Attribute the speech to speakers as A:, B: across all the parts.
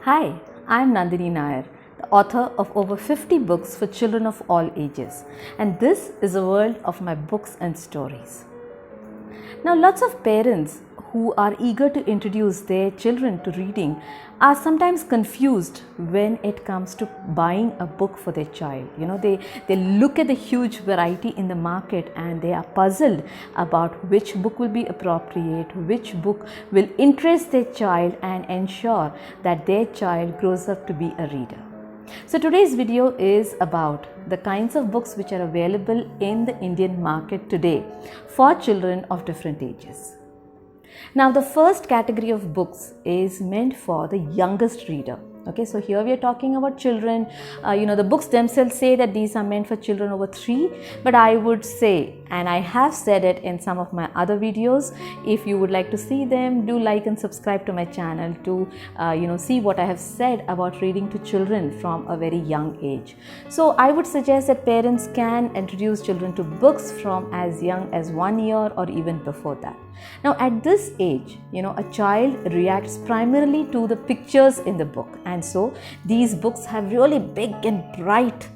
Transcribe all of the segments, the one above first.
A: Hi, I'm Nandini Nayar, the author of over 50 books for children of all ages, and this is a world of my books and stories. Now, lots of parents who are eager to introduce their children to reading are sometimes confused when it comes to buying a book for their child. They look at the huge variety in the market and they are puzzled about which book will be appropriate, which book will interest their child and ensure that their child grows up to be a reader. So today's video is about the kinds of books which are available in the Indian market today for children of different ages. Now, the first category of books is meant for the youngest reader. Okay, so here we are talking about children. The books themselves say that these are meant for children over 3, but I would say, and I have said it in some of my other videos, if you would like to see them, do like and subscribe to my channel to see what I have said about reading to children from a very young age. So I would suggest that parents can introduce children to books from as young as 1 year or even before that. Now, at this age, a child reacts primarily to the pictures in the book, and so these books have really big and bright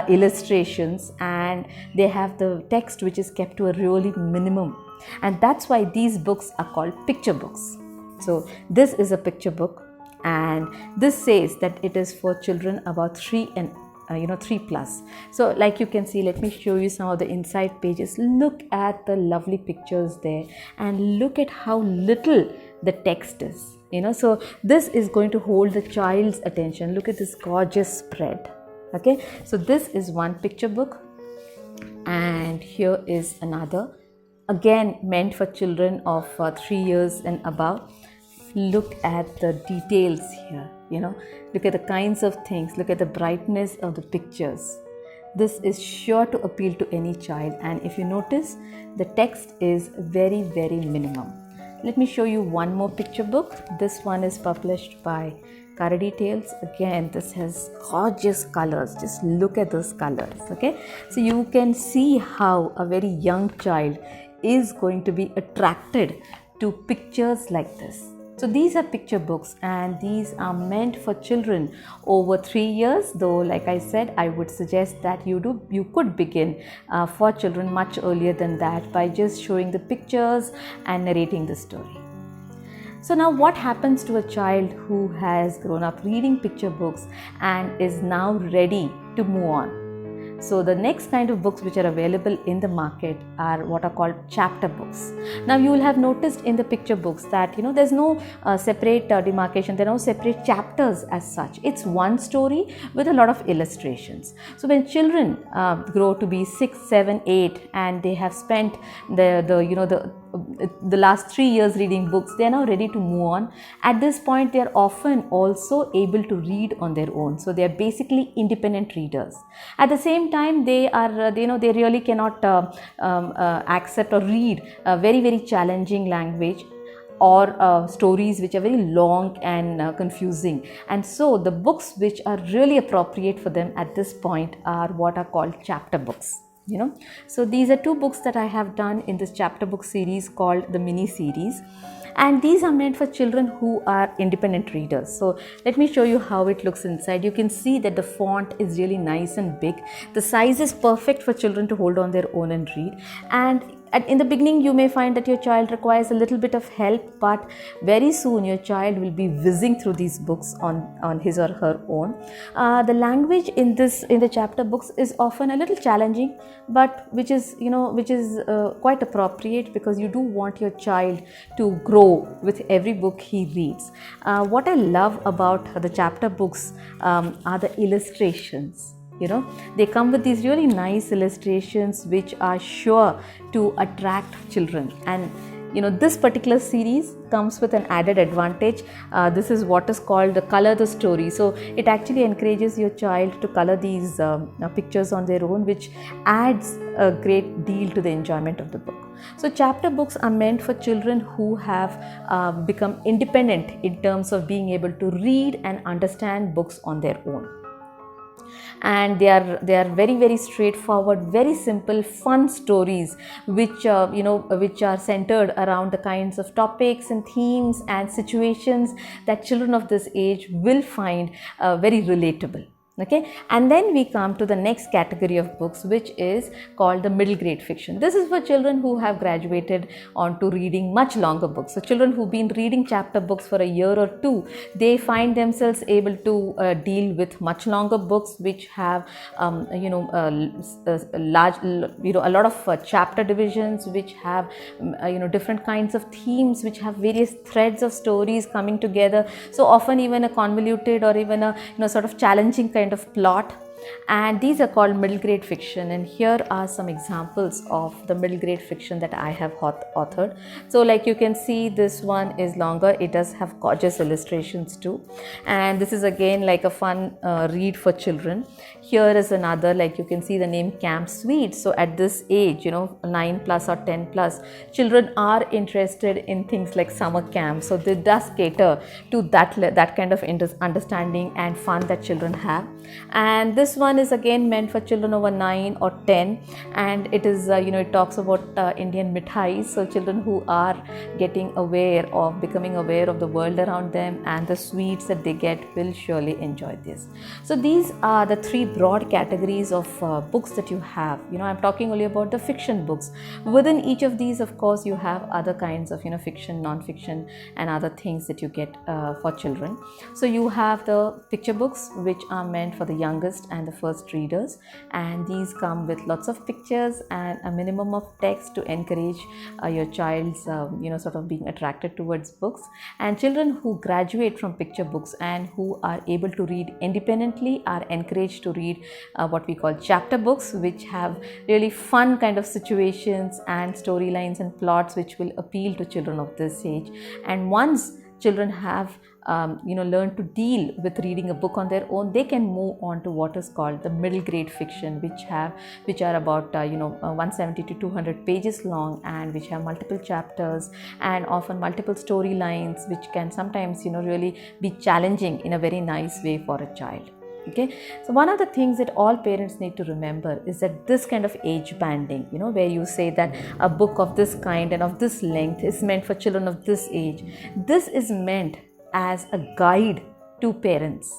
A: illustrations, and they have the text which is kept to a really minimum, and that's why these books are called picture books. So this is a picture book, and this says that it is for children about 3 plus. So like you can see, let me show you some of the inside pages. Look at the lovely pictures there and look at how little the text is. So this is going to hold the child's attention. Look at this gorgeous spread. Okay, so this is one picture book, and here is another, again meant for children of 3 years and above. Look at the details here, look at the kinds of things, look at the brightness of the pictures. This is sure to appeal to any child, and if you notice, the text is very, very minimum. Let me show you one more picture book. This one is published by Karadi Tales. Again, this has gorgeous colors. Just look at those colors. Okay, so you can see how a very young child is going to be attracted to pictures like this. So these are picture books, and these are meant for children over 3 years, though like I said, I would suggest that you could begin for children much earlier than that by just showing the pictures and narrating the story. So now what happens to a child who has grown up reading picture books and is now ready to move on? So the next kind of books which are available in the market are what are called chapter books. Now you will have noticed in the picture books that there's no separate demarcation, there are no separate chapters as such. It's one story with a lot of illustrations. So when children grow to be 6, 7, 8 and they have spent the last 3 years reading books, they are now ready to move on. At this point, they are often also able to read on their own. So they are basically independent readers. At the same time, they are they really cannot accept or read a very, very challenging language or stories which are very long and confusing. And so the books which are really appropriate for them at this point are what are called chapter books. So these are 2 books that I have done in this chapter book series called the mini series, and these are meant for children who are independent readers. So let me show you how it looks inside. You can see that the font is really nice and big. The size is perfect for children to hold on their own and read, and in the beginning you may find that your child requires a little bit of help, but very soon your child will be whizzing through these books on his or her own. The language in the chapter books is often a little challenging, but which is quite appropriate, because you do want your child to grow with every book he reads. What I love about the chapter books are the illustrations. They come with these really nice illustrations which are sure to attract children, and this particular series comes with an added advantage. This is what is called the color the story. So it actually encourages your child to color these pictures on their own, which adds a great deal to the enjoyment of the book. So chapter books are meant for children who have become independent in terms of being able to read and understand books on their own. and they are very, very straightforward, very simple, fun stories which which are centered around the kinds of topics and themes and situations that children of this age will find very relatable. Okay, and then we come to the next category of books, which is called the middle grade fiction. This is for children who have graduated on to reading much longer books. So children who've been reading chapter books for a year or two, they find themselves able to deal with much longer books which have large, a lot of chapter divisions, which have different kinds of themes, which have various threads of stories coming together. So often even a convoluted or even a sort of challenging kind of plot, and these are called middle grade fiction. And here are some examples of the middle grade fiction that I have authored. So like you can see, this one is longer, it does have gorgeous illustrations too, and this is again like a fun read for children. Here is another, like you can see the name Camp Sweet. So at this age, 9 plus or 10 plus, children are interested in things like summer camp, so they does cater to that kind of understanding and fun that children have. And this one is again meant for children over 9 or 10, and it is it talks about Indian mithais. So children who are becoming aware of the world around them and the sweets that they get will surely enjoy this. So these are the three broad categories of books that you have. I'm talking only about the fiction books. Within each of these, of course, you have other kinds of fiction, non-fiction, and other things that you get for children. So you have the picture books, which are meant for the youngest and the first readers, and these come with lots of pictures and a minimum of text to encourage your child's sort of being attracted towards books. And children who graduate from picture books and who are able to read independently are encouraged to read what we call chapter books, which have really fun kind of situations and storylines and plots which will appeal to children of this age. And once children have learn to deal with reading a book on their own, they can move on to what is called the middle grade fiction, which are about 170 to 200 pages long, and which have multiple chapters and often multiple storylines, which can sometimes really be challenging in a very nice way for a child. Okay, so one of the things that all parents need to remember is that this kind of age banding, where you say that a book of this kind and of this length is meant for children of this age, this is meant as a guide to parents.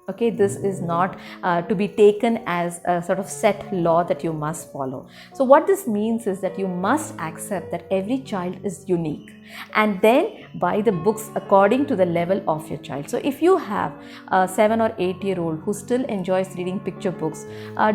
A: Okay, this is not to be taken as a sort of set law that you must follow. So what this means is that you must accept that every child is unique, and then buy the books according to the level of your child. So if you have a 7 or 8 year old who still enjoys reading picture books,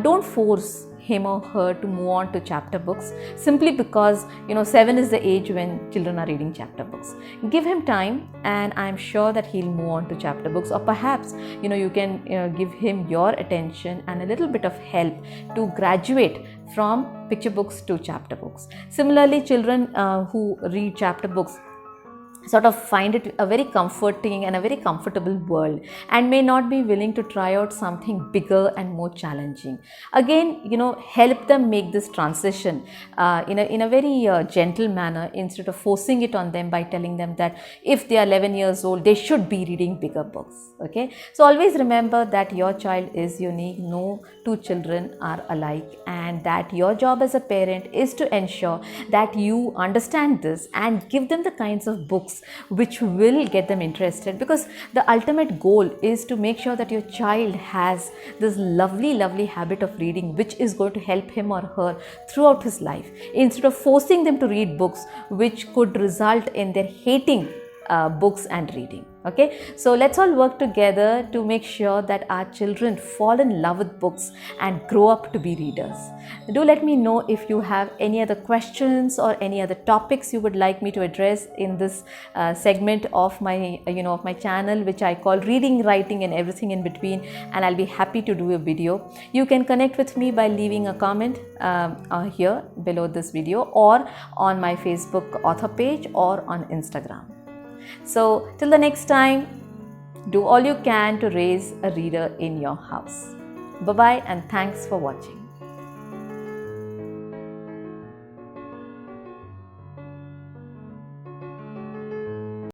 A: don't force him or her to move on to chapter books simply because 7 is the age when children are reading chapter books. Give him time, and I'm sure that he'll move on to chapter books, or perhaps you can give him your attention and a little bit of help to graduate from picture books to chapter books. Similarly, children who read chapter books sort of find it a very comforting and a very comfortable world, and may not be willing to try out something bigger and more challenging. Again, help them make this transition in a very gentle manner, instead of forcing it on them by telling them that if they are 11 years old, they should be reading bigger books. Okay, so always remember that your child is unique. No two children are alike, and that your job as a parent is to ensure that you understand this and give them the kinds of books which will get them interested, because the ultimate goal is to make sure that your child has this lovely habit of reading, which is going to help him or her throughout his life, instead of forcing them to read books which could result in their hating books and reading. Okay, so let's all work together to make sure that our children fall in love with books and grow up to be readers. Do let me know if you have any other questions or any other topics you would like me to address in this segment of my of my channel, which I call Reading, Writing and Everything in Between, and I'll be happy to do a video. You can connect with me by leaving a comment here below this video, or on my Facebook author page, or on Instagram. So till the next time, do all you can to raise a reader in your house. Bye-bye, and thanks for watching.